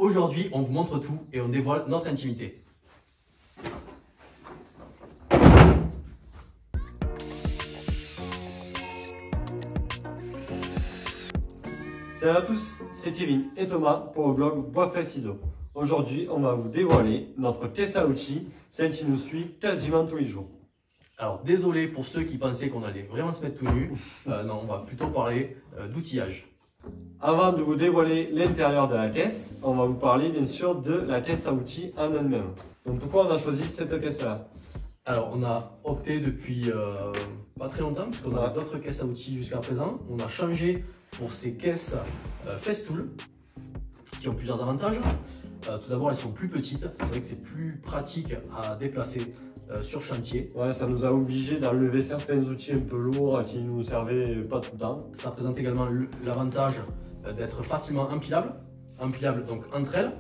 Aujourd'hui, on vous montre tout et on dévoile notre intimité. Salut à tous, c'est Kevin et Thomas pour le blog Bois Feuille Ciseaux. Aujourd'hui, on va vous dévoiler notre caisse à outils, celle qui nous suit quasiment tous les jours. Alors, désolé pour ceux qui pensaient qu'on allait vraiment se mettre tout nu. Non, on va plutôt parler d'outillage. Avant de vous dévoiler l'intérieur de la caisse, on va vous parler bien sûr de la caisse à outils en elle-même. Donc pourquoi on a choisi cette caisse-là? Alors, on a opté depuis pas très longtemps, puisqu'on avait d'autres caisses à outils jusqu'à présent. On a changé pour ces caisses Festool, qui ont plusieurs avantages. Tout d'abord, elles sont plus petites. C'est vrai que c'est plus pratique à déplacer sur chantier. Ouais, ça nous a obligé d'enlever certains outils un peu lourds qui ne nous servaient pas tout le temps. Ça présente également l'avantage d'être facilement empilables donc entre elles.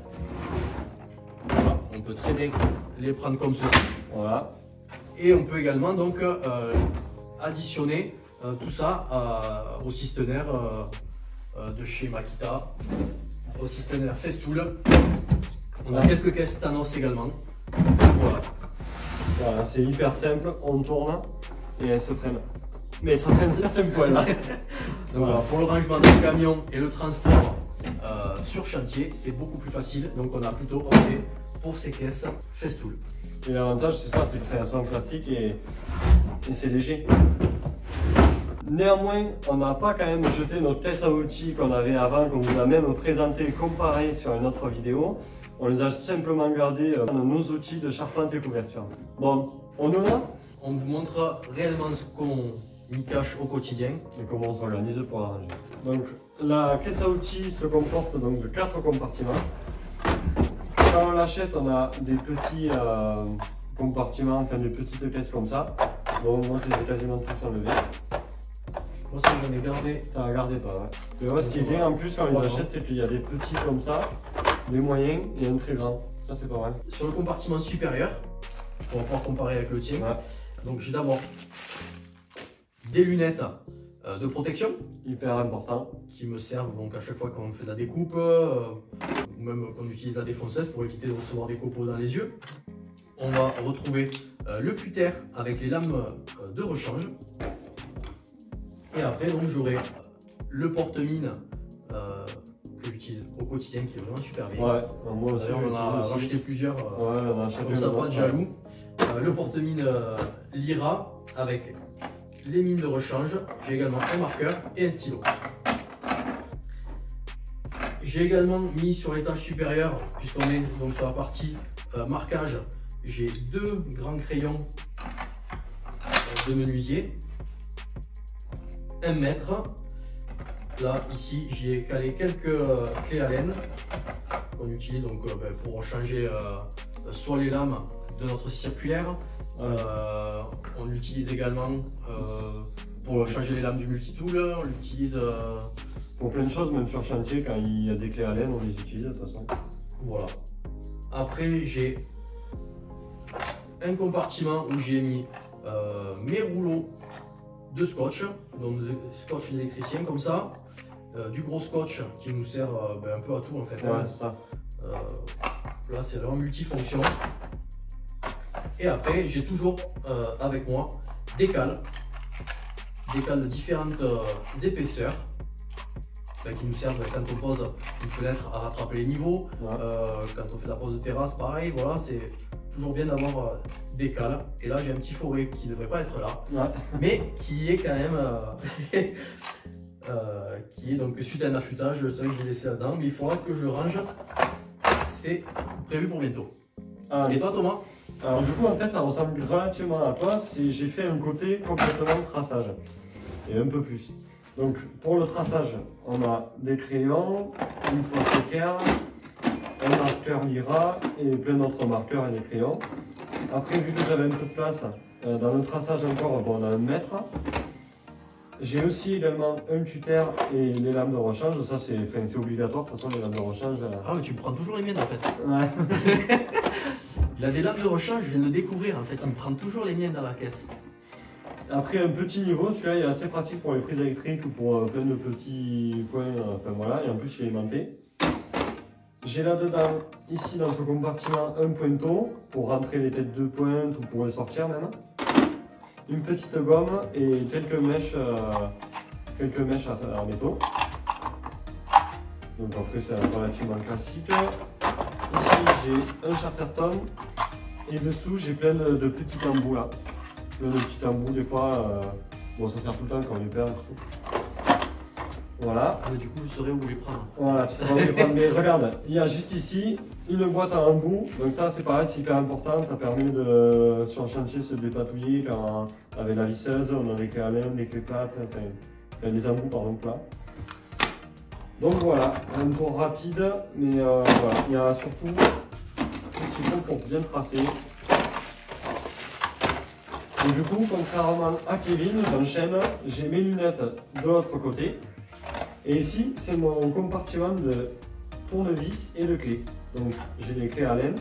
Voilà, on peut très bien les prendre comme ceci. Voilà. Et on peut également donc additionner tout ça au cisternaire de chez Makita, au cisternaire Festool. On a quelques caisses Thanos également. Voilà. Voilà, c'est hyper simple, on tourne et elles se prennent. Mais ça traîne certains poils là. Donc voilà, pour le rangement du camion et le transport sur chantier, c'est beaucoup plus facile. Donc on a plutôt opté pour ces caisses Festool. Et l'avantage c'est ça, c'est que c'est en plastique et c'est léger. Néanmoins, on n'a pas quand même jeté notre caisse à outils qu'on avait avant, qu'on vous a même présenté comparé sur une autre vidéo. On les a simplement gardés dans nos outils de charpente et couverture. Bon, on en a. On vous montre réellement ce qu'on y cache au quotidien. Et comment on s'organise pour la ranger. Donc, la caisse à outils se comporte donc de 4 compartiments. Quand on l'achète, on a des petits compartiments, enfin des petites caisses comme ça. Bon, moi je les ai quasiment tous enlevés. Moi ça j'en ai gardé. T'en as gardé pas, ouais. Et ouais, ce qui est bien en plus quand on les achète, c'est qu'il y a des petits comme ça, des moyens et un très grand. Ça c'est pas mal. Sur le compartiment supérieur, on va pouvoir comparer avec le tien. Ouais. Donc j'ai d'abord des lunettes de protection. Hyper important. Qui me servent donc à chaque fois qu'on fait de la découpe, ou même qu'on utilise la défonceuse pour éviter de recevoir des copeaux dans les yeux. On va retrouver le cutter avec les lames de rechange. Et après donc j'aurai le porte-mine que j'utilise au quotidien qui est vraiment super bien. Ouais, moi aussi. On a racheté plusieurs, ouais, on a acheté comme ça pas de jaloux. Le porte-mine Lyra avec les mines de rechange. J'ai également un marqueur et un stylo. J'ai également mis sur l'étage supérieur, puisqu'on est donc sur la partie marquage, j'ai 2 grands crayons de menuisier. 1 mètre. Là, ici, j'y ai calé quelques clés à laine qu'on utilise donc, pour changer soit les lames de notre circulaire. On l'utilise également pour changer les lames du multitool. On l'utilise pour plein de choses, même sur chantier, quand il y a des clés à laine, on les utilise de toute façon. Voilà. Après, j'ai un compartiment où j'ai mis mes rouleaux de scotch, donc de scotch d'électricien comme ça, du gros scotch qui nous sert un peu à tout en fait. Ouais, c'est ça. Là c'est vraiment multifonction. Et après j'ai toujours avec moi des cales de différentes épaisseurs qui nous servent quand on pose une fenêtre à rattraper les niveaux, ouais. Quand on fait la pose de terrasse pareil, voilà, c'est toujours bien d'avoir des cales. Et là j'ai un petit forêt qui ne devrait pas être là, ouais. Mais qui est quand même qui est donc suite à un affûtage. C'est vrai que je l'ai laissé là-dedans, mais il faudra que je le range. C'est prévu pour bientôt. Et toi Thomas? Alors du coup en fait ça ressemble relativement à toi, j'ai fait un côté complètement traçage et un peu plus. Donc pour le traçage on a des crayons, une fausse équerre, un marqueur Lyra et plein d'autres marqueurs et des crayons. Après vu que j'avais un peu de place, dans le traçage encore bon, on a 1 mètre. J'ai aussi également un cutter et les lames de rechange, ça c'est obligatoire, de toute façon les lames de rechange. Ah mais tu me prends toujours les miennes en fait. Ouais. Il a des lames de rechange, je viens de le découvrir en fait, il me prend toujours les miennes dans la caisse. Après un petit niveau, celui-là il est assez pratique pour les prises électriques ou pour plein de petits points, enfin voilà, et en plus il est aimanté. J'ai là-dedans, ici dans ce compartiment, un pointeau pour rentrer les têtes de pointe ou pour les sortir même. Une petite gomme et quelques mèches en métaux. Donc après c'est relativement classique. Ici j'ai un Chatterton et dessous j'ai plein de petits embouts là. Plein de petits embouts des fois, bon ça sert tout le temps quand on les perd et tout. Voilà. Ah, mais du coup, je saurais où les prendre. Voilà, tu sais où les prendre. Mais regarde, il y a juste ici une boîte à embout. Donc ça, c'est pareil, c'est hyper important. Ça permet de, sur le chantier, se dépatouiller quand, avec la visseuse. On a des clés Allen, des clés plates, enfin les embouts pardon plats. Donc voilà, un tour rapide. Mais voilà, il y a surtout tout ce qu'il faut pour bien tracer. Et du coup, contrairement à Kevin, j'enchaîne. J'ai mes lunettes de l'autre côté. Et ici, c'est mon compartiment de tournevis et de clés. Donc, j'ai les clés Allen,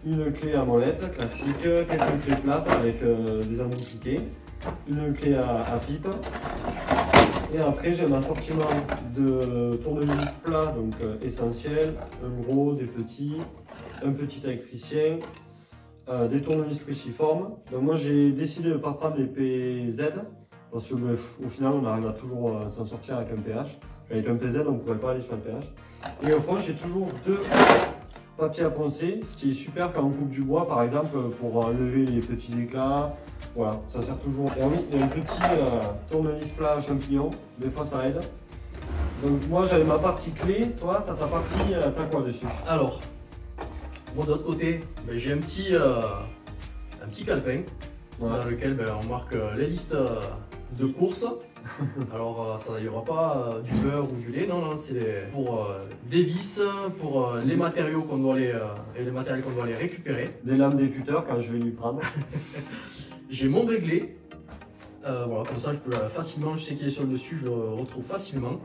une clé à molette classique, quelques clés plates avec des embouts piqués, une clé à pipe. Et après, j'ai un assortiment de tournevis plats, donc essentiels, un gros, des petits, un petit électricien, des tournevis cruciformes. Donc, moi, j'ai décidé de ne pas prendre des PZ. Parce qu'au final, on arrive à toujours s'en sortir avec un PH. Avec un PZ, on ne pourrait pas aller sur le PH. Et au fond, j'ai toujours deux papiers à poncer, ce qui est super quand on coupe du bois, par exemple, pour enlever les petits éclats. Voilà, ça sert toujours. Et oui, il y a un petit tournevis plat à champignons, des fois ça aide. Donc moi, j'avais ma partie clé, toi, t'as ta partie, t'as quoi dessus? Alors, moi de l'autre côté, ben, j'ai un petit calepin dans lequel ben, on marque les listes de courses. Alors il n'y aura pas du beurre ou du lait, non, c'est pour des vis, pour les matériaux qu'on doit aller récupérer. Des lames d'écuteur quand je vais lui prendre. J'ai mon réglé, voilà, comme ça je peux facilement, je sais qu'il est sur le dessus, je le retrouve facilement.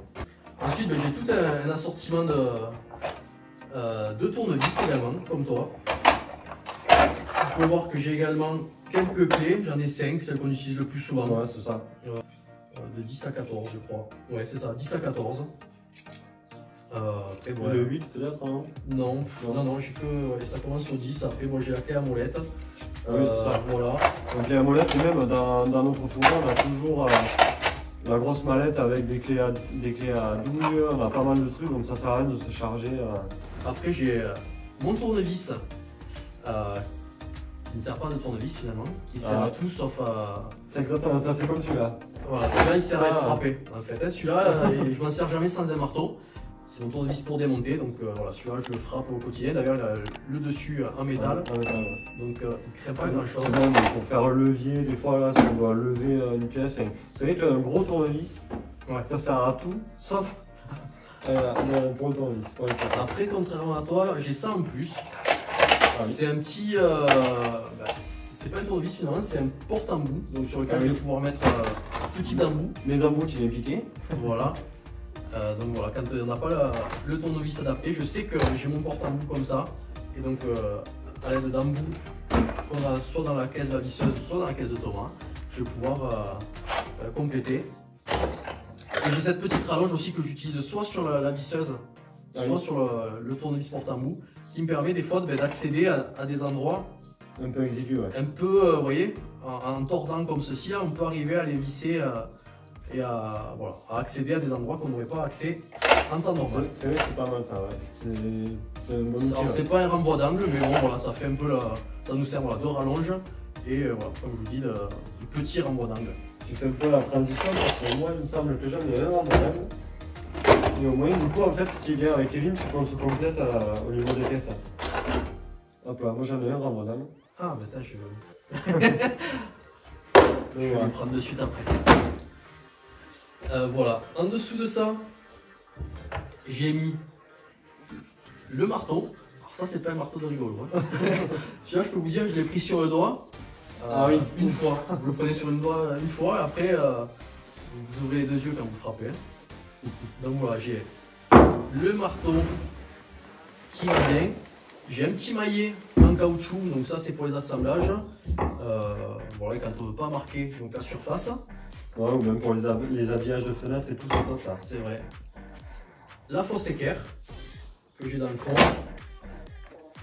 Ensuite ben, j'ai tout un assortiment de tournevis également, comme toi. Vous pouvez voir que j'ai également quelques clés, j'en ai 5, celles qu'on utilise le plus souvent. Ouais, c'est ça. De 10 à 14 je crois. Ouais c'est ça, 10 à 14. Après, ouais. Le 8 peut-être hein? Non, j'ai que. Ça commence sur 10, après moi j'ai la clé à molette. Oui, c'est ça. Voilà. Donc les molettes, et même dans notre fourgon, on a toujours la grosse mallette avec des clés à douille, on a pas mal de trucs, donc ça sert à rien de se charger. Après j'ai mon tournevis qui ne sert pas de tournevis finalement, qui sert à tout sauf à... C'est exactement ça, c'est comme celui-là. Voilà, celui-là il sert à être frappé en fait. Hein. Celui-là, je m'en sers jamais sans un marteau. C'est mon tournevis pour démonter, donc voilà, celui-là je le frappe au quotidien. D'ailleurs il a le dessus en métal, donc il ne crée pas grand chose. Même pour faire le levier, des fois là, si on doit lever une pièce, vous savez qu'un gros tournevis, ça sert à tout, sauf pour le tournevis. Après, contrairement à toi, j'ai ça en plus. C'est un petit... c'est pas un tournevis finalement, c'est un porte-embout, donc sur lequel je vais pouvoir mettre tout type d'embout. Les embouts qui viennent piquer. Voilà. Donc voilà, quand on n'a pas le tournevis adapté, je sais que j'ai mon porte-embout comme ça. Et donc à l'aide d'embouts qu'on a soit dans la caisse de la visseuse, soit dans la caisse de Thomas, je vais pouvoir compléter. Et j'ai cette petite rallonge aussi que j'utilise soit sur la visseuse, soit sur le tournevis porte-embout, qui me permet des fois d'accéder à des endroits un peu exigus. Un peu, vous voyez, en tordant comme ceci, là, on peut arriver à les visser et à accéder à des endroits qu'on n'aurait pas accès en temps normal. C'est vrai que c'est pas mal ça, ouais. C'est un bon outil. C'est pas un renvoi d'angle, mais bon, voilà, ça fait un peu ça nous sert de rallonge et voilà, comme je vous dis, de petit renvoi d'angle. Tu fais un peu la transition parce que moi, il me semble que j'en ai un renvoi d'angle. Et au moins, du coup, en fait, ce qui est bien avec Kevin, c'est qu'on se complète au niveau des caisses. Hop là, moi j'en ai un renvoi d'angle. Ah, bah je vais le prendre de suite après. Voilà, en dessous de ça, j'ai mis le marteau. Alors ça, c'est pas un marteau de rigolo. Hein. Celui-là, je peux vous dire que je l'ai pris sur le doigt. Une fois. Vous le prenez sur le doigt une fois, et après, vous ouvrez les deux yeux quand vous frappez. Donc voilà, j'ai le marteau qui va bien. J'ai un petit maillet en caoutchouc, donc ça c'est pour les assemblages. Voilà, quand on ne veut pas marquer donc la surface. Ouais, ou même pour les habillages de fenêtres et tout ça. C'est vrai. La fausse équerre. que j'ai dans le fond.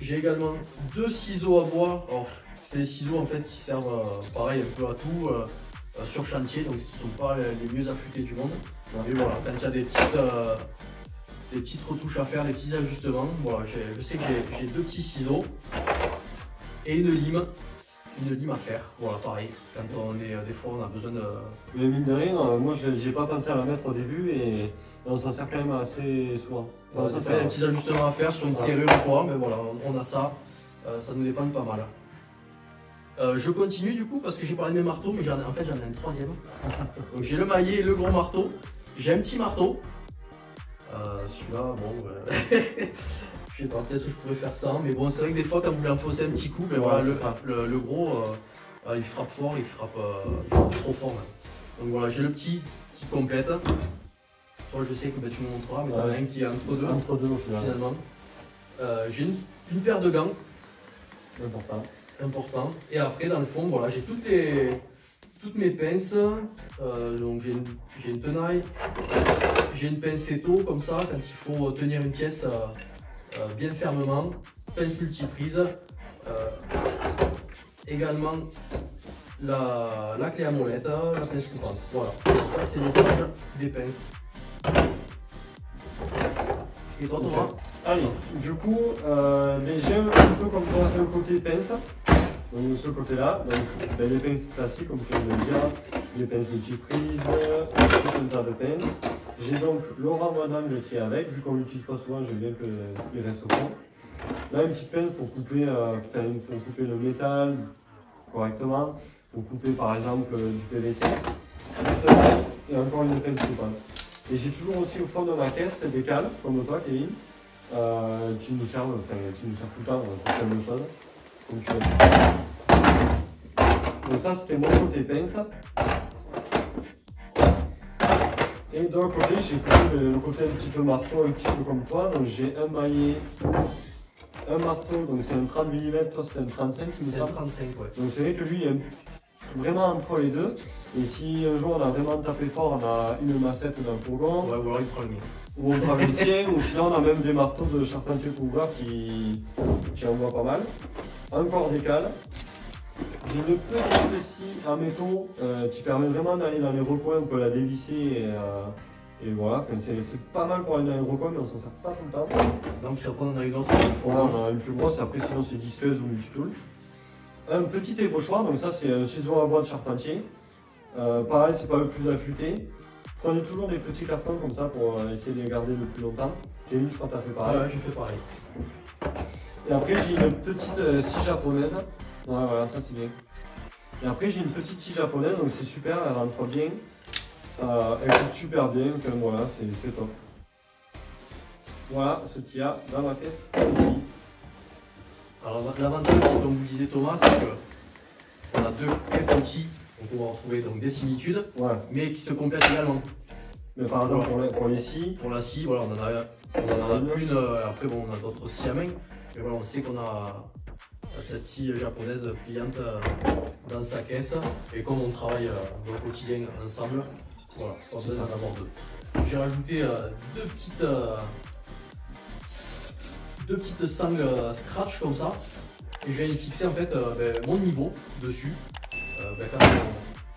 J'ai également 2 ciseaux à bois. Alors, c'est des ciseaux en fait qui servent pareil un peu à tout sur chantier, donc ce ne sont pas les mieux affûtés du monde. Mais voilà, quand il y a des petites retouches à faire, des petits ajustements, voilà, je sais que j'ai 2 petits ciseaux et une lime à faire. Voilà, pareil, quand on est des fois on a besoin de... Mais mine de rien, moi j'ai pas pensé à la mettre au début et on s'en sert quand même assez souvent. Voilà, il y a des petits ajustements à faire sur une serrure ou quoi, mais voilà, on a ça, ça nous dépanne pas mal. Je continue du coup parce que j'ai parlé de mes marteaux, mais en fait j'en ai un troisième. Donc j'ai le maillet et le gros marteau. J'ai un petit marteau. Celui-là, bon, je sais pas, peut-être que je pourrais faire ça, mais bon, c'est vrai que des fois quand vous voulez enfoncer un petit coup, ben voilà, le gros, il frappe fort, il frappe trop fort. Même. Donc voilà, j'ai le petit qui complète. Toi, je sais que ben, tu me montreras, mais t'en as un qui est entre deux. Entre deux, finalement. J'ai une paire de gants. Important. Et après, dans le fond, voilà, j'ai toutes mes pinces. Donc j'ai une tenaille, j'ai une pince étau comme ça quand il faut tenir une pièce bien fermement. Pince multiprise. Également la clé à molette, la pince coupante. Voilà, là c'est l'étage des pinces. Et toi Thomas? Allez, du coup, j'ai un peu comme toi un côté pince. Donc ce côté-là, donc les pinces classiques comme tu viens de le dire, les pinces multiprises, tout un tas de pinces. J'ai donc Laurent Madame qui est avec, vu qu'on l'utilise pas souvent, j'aime bien qu'il reste au fond. Là une petite pince pour couper, le métal correctement, pour couper par exemple du PVC. Et encore une pince coupante. Et j'ai toujours aussi au fond de ma caisse des cales, comme toi Kevin, qui nous servent tout le temps pour faire des choses. Comme tu vois. Donc ça c'était mon côté pince. Et de l'autre côté j'ai pris le côté un petit peu marteau, un petit peu comme toi. Donc j'ai un maillet, un marteau, donc c'est un 30 mm, toi c'est un 35 qui me semble. C'est un 35 ouais. Donc c'est vrai que lui il est vraiment entre les deux. Et si un jour on a vraiment tapé fort, on a une massette d'un fourgon. Ouais, ou alors il prend le mien. Ou on prend le sien, ou sinon on a même des marteaux de charpentier couvreur qui envoient pas mal. Encore des cales. J'ai une petite scie en métaux qui permet vraiment d'aller dans les recoins, on peut la dévisser et voilà, enfin, c'est pas mal pour aller dans les recoins mais on s'en sert pas tout le temps. Donc si après on en a une autre, voilà, on a une plus grosse, après sinon c'est disqueuse ou multitool. Un petit ébauchoir, donc ça c'est un ciseau à bois de charpentier. Pareil, c'est pas le plus affûté. Prenez toujours des petits cartons comme ça pour essayer de les garder le plus longtemps. Kevin, je crois que tu as fait pareil. Ouais, je fais pareil. Et après, j'ai une petite scie japonaise. Ouais, voilà, ça c'est bien. Et après, j'ai une petite scie japonaise, donc c'est super, elle rentre bien. Elle coupe super bien, enfin voilà, c'est top. Voilà ce qu'il y a dans ma caisse. Alors l'avantage, comme vous disait Thomas, c'est qu'on a 2 caisses à outils, donc on va retrouver donc des similitudes, ouais, mais qui se complètent également. Mais par exemple, pour les scies. Pour la scie, voilà, on en a une, après bon, on a d'autres scies à main, mais voilà, on sait qu'on a cette scie japonaise pliante dans sa caisse, et comme on travaille au quotidien ensemble, voilà, pas besoin d'en avoir 2. J'ai rajouté deux petites sangles scratch comme ça, et je viens de fixer en fait mon niveau dessus. Quand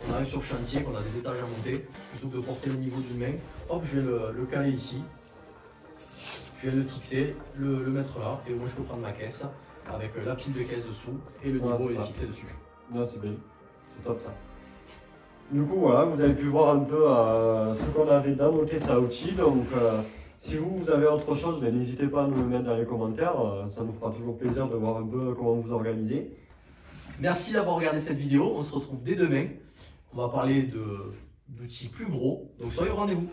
on arrive sur chantier, qu'on a des étages à monter, plutôt que de porter le niveau d'une main, hop, je vais le caler ici. Je vais le fixer, le mettre là, et moi je peux prendre ma caisse avec la pile de caisse dessous et le niveau est fixé dessus. Non, c'est bien, c'est top ça. Du coup, voilà, vous avez pu voir un peu ce qu'on avait dans nos caisses à outils. Donc, si vous avez autre chose, n'hésitez pas à nous le mettre dans les commentaires. Ça nous fera toujours plaisir de voir un peu comment vous organisez. Merci d'avoir regardé cette vidéo. On se retrouve dès demain. On va parler d'outils plus gros. Donc, soyez au rendez-vous.